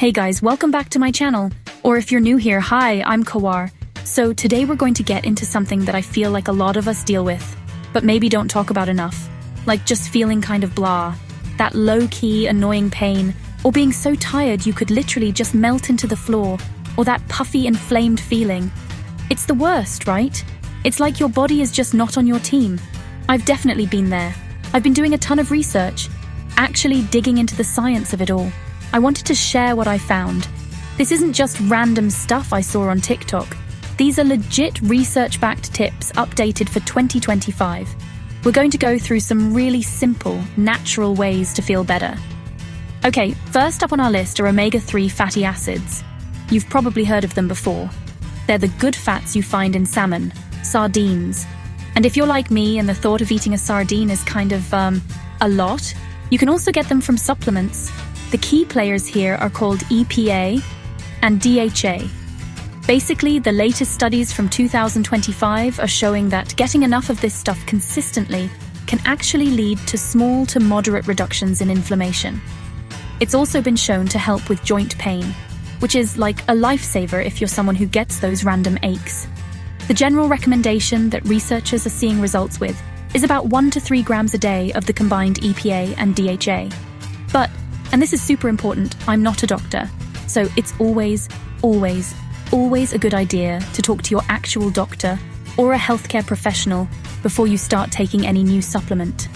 Hey guys, welcome back to my channel. Or if you're new here, hi, I'm Kawar. So today we're going to get into something that I feel like a lot of us deal with, but maybe don't talk about enough. Like just feeling kind of blah. That low-key, annoying pain, or being so tired you could literally just melt into the floor, or that puffy, inflamed feeling. It's the worst, right? It's like your body is just not on your team. I've definitely been there. I've been doing a ton of research, actually digging into the science of it all. I wanted to share what I found. This isn't just random stuff I saw on TikTok. These are legit research-backed tips updated for 2025. We're going to go through some really simple, natural ways to feel better. Okay, first up on our list are omega-3 fatty acids. You've probably heard of them before. They're the good fats you find in salmon, sardines. And if you're like me and the thought of eating a sardine is kind of, a lot, you can also get them from supplements. The key players here are called EPA and DHA. Basically, the latest studies from 2025 are showing that getting enough of this stuff consistently can actually lead to small to moderate reductions in inflammation. It's also been shown to help with joint pain, which is like a lifesaver if you're someone who gets those random aches. The general recommendation that researchers are seeing results with is about 1 to 3 grams a day of the combined EPA and DHA. But, and this is super important, I'm not a doctor, so it's always a good idea to talk to your actual doctor or a healthcare professional before you start taking any new supplement.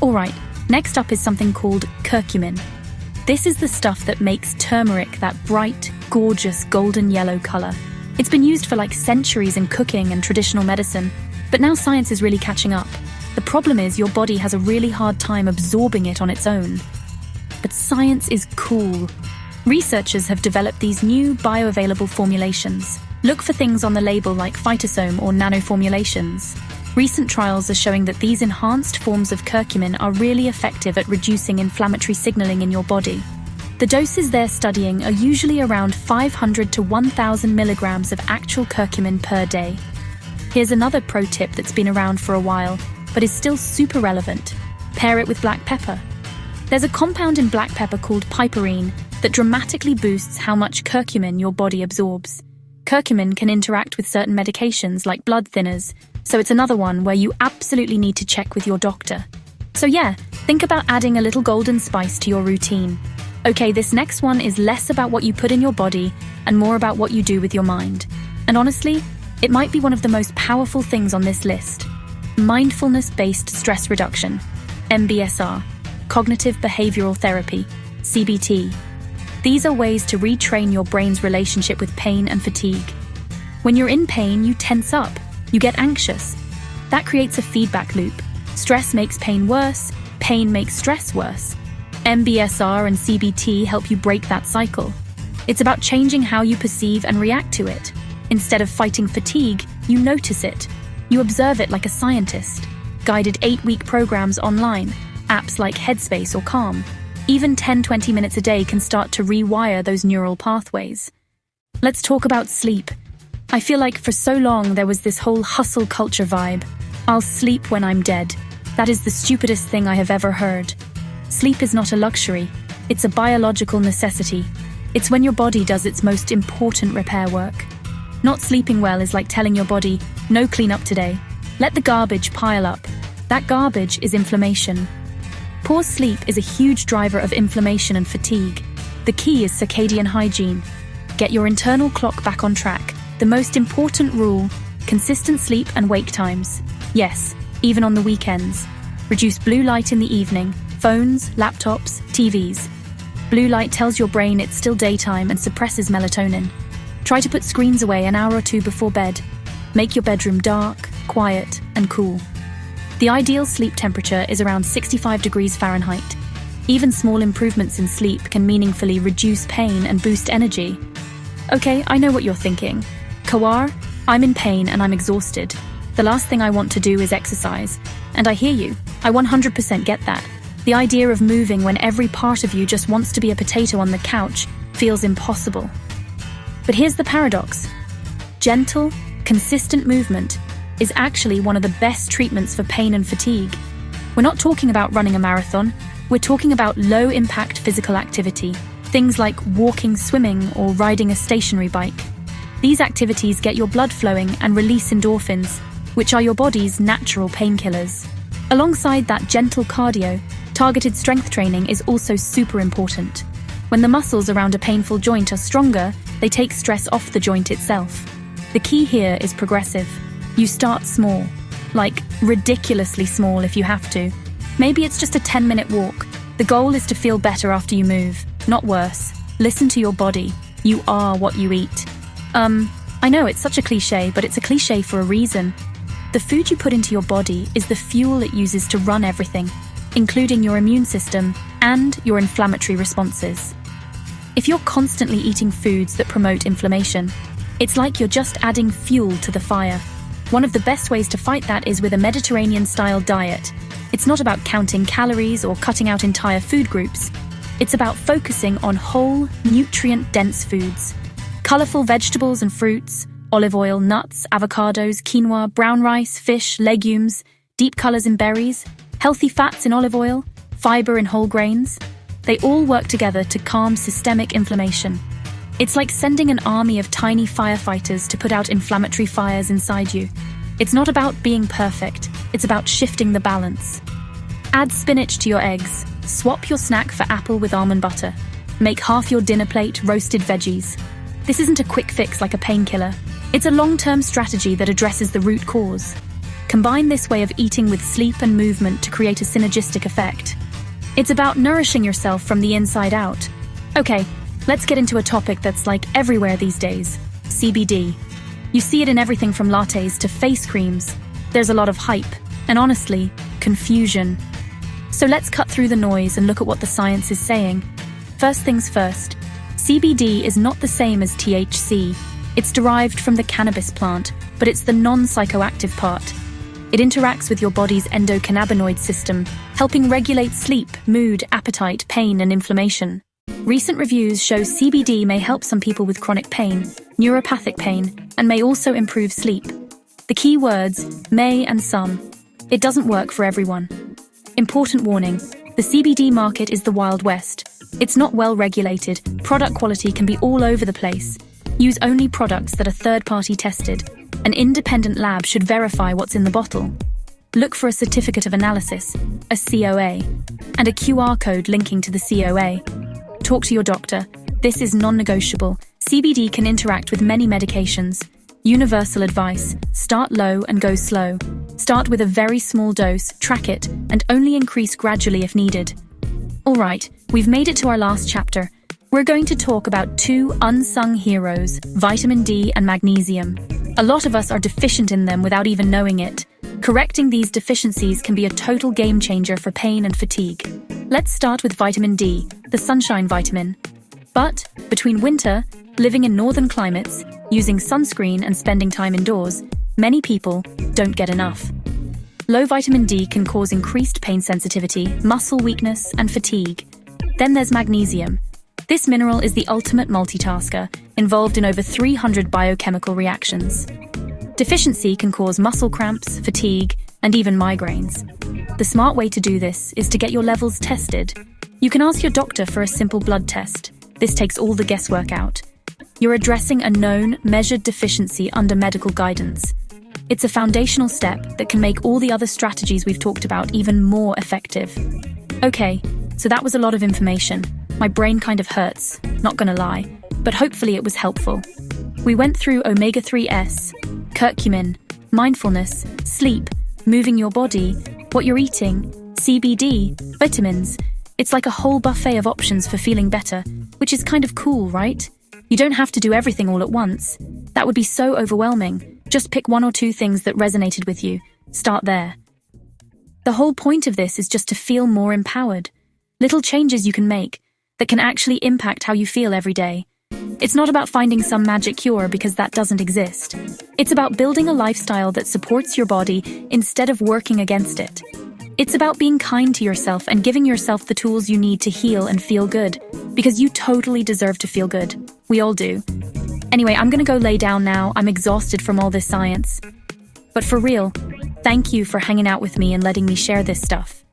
Alright, next up is something called curcumin. This is the stuff that makes turmeric that bright, gorgeous golden yellow color. It's been used for like centuries in cooking and traditional medicine, but now science is really catching up. The problem is your body has a really hard time absorbing it on its own. But science is cool. Researchers have developed these new bioavailable formulations. Look for things on the label like phytosome or nanoformulations. Recent trials are showing that these enhanced forms of curcumin are really effective at reducing inflammatory signaling in your body. The doses they're studying are usually around 500 to 1,000 milligrams of actual curcumin per day. Here's another pro tip that's been around for a while, but is still super relevant. Pair it with black pepper. There's a compound in black pepper called piperine that dramatically boosts how much curcumin your body absorbs. Curcumin can interact with certain medications like blood thinners, so it's another one where you absolutely need to check with your doctor. So yeah, think about adding a little golden spice to your routine. Okay, this next one is less about what you put in your body and more about what you do with your mind. And honestly, it might be one of the most powerful things on this list. Mindfulness-based stress reduction, MBSR, cognitive behavioral therapy, CBT. These are ways to retrain your brain's relationship with pain and fatigue. When you're in pain, you tense up, you get anxious. That creates a feedback loop. Stress makes pain worse, pain makes stress worse. MBSR and CBT help you break that cycle. It's about changing how you perceive and react to it. Instead of fighting fatigue, you notice it. You observe it like a scientist. Guided 8-week programs online, apps like Headspace or Calm. Even 10-20 minutes a day can start to rewire those neural pathways. Let's talk about sleep. I feel like for so long there was this whole hustle culture vibe. I'll sleep when I'm dead. That is the stupidest thing I have ever heard. Sleep is not a luxury. It's a biological necessity. It's when your body does its most important repair work. Not sleeping well is like telling your body, no cleanup today. Let the garbage pile up. That garbage is inflammation. Poor sleep is a huge driver of inflammation and fatigue. The key is circadian hygiene. Get your internal clock back on track. The most important rule, consistent sleep and wake times. Yes, even on the weekends. Reduce blue light in the evening, phones, laptops, TVs. Blue light tells your brain it's still daytime and suppresses melatonin. Try to put screens away an hour or two before bed. Make your bedroom dark, quiet, and cool. The ideal sleep temperature is around 65 degrees Fahrenheit. Even small improvements in sleep can meaningfully reduce pain and boost energy. Okay, I know what you're thinking. Kawar, I'm in pain and I'm exhausted. The last thing I want to do is exercise. And I hear you. I 100% get that. The idea of moving when every part of you just wants to be a potato on the couch feels impossible. But here's the paradox. Gentle, consistent movement is actually one of the best treatments for pain and fatigue. We're not talking about running a marathon, we're talking about low-impact physical activity. Things like walking, swimming, or riding a stationary bike. These activities get your blood flowing and release endorphins, which are your body's natural painkillers. Alongside that gentle cardio, targeted strength training is also super important. When the muscles around a painful joint are stronger, they take stress off the joint itself. The key here is progressive. You start small, like ridiculously small if you have to. Maybe it's just a 10-minute walk. The goal is to feel better after you move, not worse. Listen to your body. You are what you eat. I know it's such a cliche, but it's a cliche for a reason. The food you put into your body is the fuel it uses to run everything, including your immune system and your inflammatory responses. If you're constantly eating foods that promote inflammation, it's like you're just adding fuel to the fire. One of the best ways to fight that is with a Mediterranean-style diet. It's not about counting calories or cutting out entire food groups. It's about focusing on whole, nutrient-dense foods. Colorful vegetables and fruits, olive oil, nuts, avocados, quinoa, brown rice, fish, legumes, deep colors in berries, healthy fats in olive oil, fiber in whole grains. They all work together to calm systemic inflammation. It's like sending an army of tiny firefighters to put out inflammatory fires inside you. It's not about being perfect, it's about shifting the balance. Add spinach to your eggs, swap your snack for apple with almond butter. Make half your dinner plate roasted veggies. This isn't a quick fix like a painkiller. It's a long-term strategy that addresses the root cause. Combine this way of eating with sleep and movement to create a synergistic effect. It's about nourishing yourself from the inside out. Okay, let's get into a topic that's like everywhere these days: CBD. You see it in everything from lattes to face creams. There's a lot of hype, and honestly, confusion. So let's cut through the noise and look at what the science is saying. First things first, CBD is not the same as THC. It's derived from the cannabis plant, but it's the non-psychoactive part. It interacts with your body's endocannabinoid system, helping regulate sleep, mood, appetite, pain, and inflammation. Recent reviews show CBD may help some people with chronic pain, neuropathic pain, and may also improve sleep. The key words, may and some. It doesn't work for everyone. Important warning, the CBD market is the Wild West. It's not well regulated, product quality can be all over the place. Use only products that are third-party tested. An independent lab should verify what's in the bottle. Look for a certificate of analysis, a COA, and a QR code linking to the COA. Talk to your doctor. This is non-negotiable. CBD can interact with many medications. Universal advice: start low and go slow. Start with a very small dose, track it, and only increase gradually if needed. Alright, we've made it to our last chapter. We're going to talk about two unsung heroes, vitamin D and magnesium. A lot of us are deficient in them without even knowing it. Correcting these deficiencies can be a total game changer for pain and fatigue. Let's start with vitamin D, the sunshine vitamin. But, between winter, living in northern climates, using sunscreen and spending time indoors, many people don't get enough. Low vitamin D can cause increased pain sensitivity, muscle weakness, and fatigue. Then there's magnesium. This mineral is the ultimate multitasker, involved in over 300 biochemical reactions. Deficiency can cause muscle cramps, fatigue, and even migraines. The smart way to do this is to get your levels tested. You can ask your doctor for a simple blood test. This takes all the guesswork out. You're addressing a known, measured deficiency under medical guidance. It's a foundational step that can make all the other strategies we've talked about even more effective. Okay, so that was a lot of information. My brain kind of hurts, not gonna lie, but hopefully it was helpful. We went through omega-3s, curcumin, mindfulness, sleep, moving your body, what you're eating, CBD, vitamins. It's like a whole buffet of options for feeling better, which is kind of cool, right? You don't have to do everything all at once. That would be so overwhelming. Just pick one or two things that resonated with you. Start there. The whole point of this is just to feel more empowered. Little changes you can make that can actually impact how you feel every day. It's not about finding some magic cure because that doesn't exist. It's about building a lifestyle that supports your body instead of working against it. It's about being kind to yourself and giving yourself the tools you need to heal and feel good, because you totally deserve to feel good. We all do. Anyway, I'm gonna go lay down now. I'm exhausted from all this science. But for real, thank you for hanging out with me and letting me share this stuff.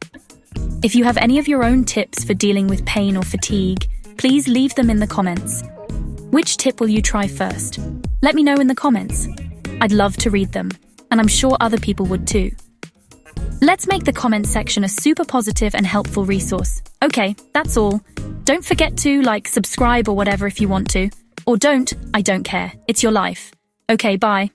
If you have any of your own tips for dealing with pain or fatigue, please leave them in the comments. Which tip will you try first? Let me know in the comments. I'd love to read them, and I'm sure other people would too. Let's make the comment section a super positive and helpful resource. Okay, that's all. Don't forget to subscribe or whatever if you want to. Or don't, I don't care. It's your life. Okay, bye.